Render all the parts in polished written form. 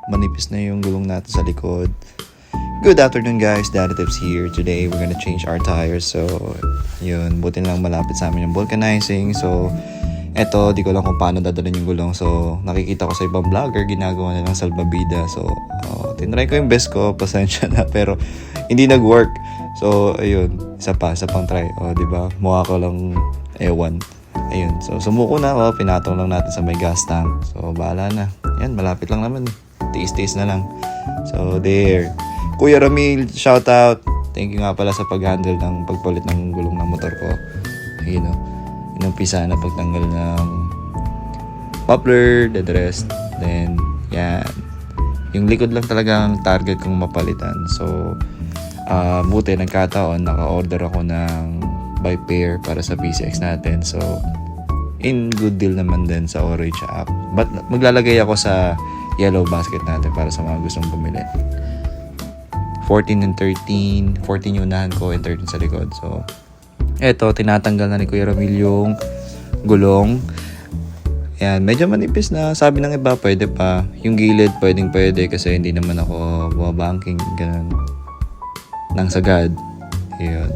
manipis na yung gulong natin sa likod. Good afternoon guys, Daddy Tips here. Today we're gonna change our tires. So yun, buti lang malapit sa amin yung vulcanizing. So eto, di ko lang kung paano dadalhin yung gulong. So nakikita ko sa ibang vlogger, ginagawa nilang salbabida. So tinry ko yung best ko, pasensya na, pero hindi nag-work. So ayun, isa pang try. Diba? Mukha ko lang ewan. Ayun, so sumuko na ako, pinatong lang natin sa may gas tank. So bahala na. Yan, malapit lang naman. Tiis-tiis na lang. So there. Kuya Ramil, shout out. Thank you nga pala sa pag-handle ng pagpalit ng gulong ng motor ko. Ayun o. Inumpisa na pagtanggal ng muffler, the rest. Then, yan. Yung likod lang talaga ang target kong mapalitan. So, buti nagkataon, naka-order ako ng by pair para sa PCX natin. So, in good deal naman din sa Orange app. But maglalagay ako sa yellow basket natin para sa mga gustong bumili. 14 and 13. 14 yung unahan ko and 13 sa likod. So, eto, tinatanggal na ni Kuya Ramil yung gulong. Ayan, medyo manipis na. Sabi ng iba, pwede pa. Yung gilid, pwede kasi hindi naman ako bumabanking. Ganun. Nang sagad. Ayan.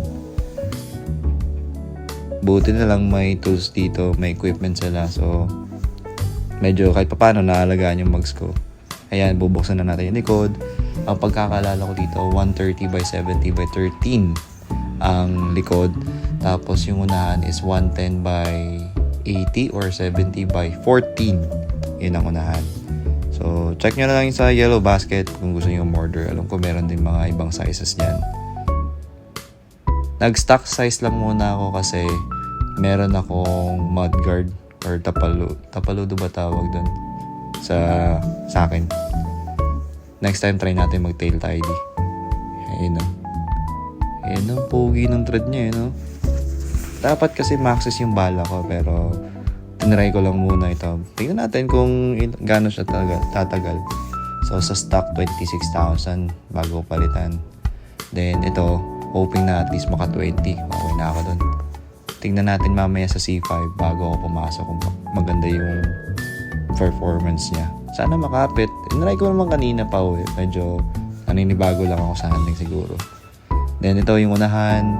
Buti na lang may tools dito. May equipment sila. So, medyo kahit paano naalagaan yung mugs ko. Ayan, bubuksan na natin yung likod. Ang pagkakalala ko dito, 130 by 70 by 13 ang likod. Tapos yung unahan is 110 by 80 or 70 by 14. Yun ang unahan. So, check nyo na lang sa yellow basket kung gusto nyo order. Alam ko meron din mga ibang sizes dyan. Nag-stock size lang muna ako kasi meron akong mudguard or tapaludo ba tawag doon sa akin. Next time, try natin mag-tail tidy. Ayun o. Ayun o, pogi ng thread niya, no? Dapat kasi maxis yung bala ko, pero tinry ko lang muna ito. Tingnan natin kung gaano siya tatagal. So, sa stock, 26,000 bago palitan. Then, ito, hoping na at least maka 20. Okay na ako dun. Tingnan natin mamaya sa C5 bago ako pumasok kung maganda yung performance niya. Sana makapit. Inry ko naman kanina pa medyo naninibago lang ako sa handling siguro. Then ito yung unahan.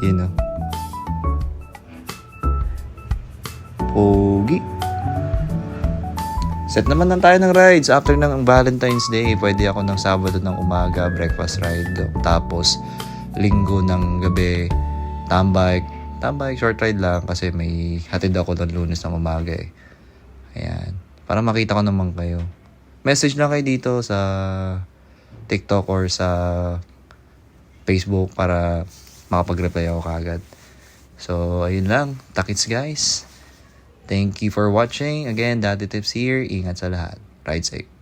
Yun o. Pogi. Set naman lang tayo ng rides. After ng Valentine's Day, pwede ako ng Sabado ng umaga, breakfast ride. Tapos, Linggo ng gabi, tambike, short ride lang kasi may hatid ako ng Lunes ng umaga eh. Ayan. Para makita ko naman kayo. Message lang kayo dito sa TikTok or sa Facebook para makapag-reply ako kaagad. So, ayun lang. Takits guys. Thank you for watching. Again, Daddy Tips here. Ingat sa lahat. Ride safe.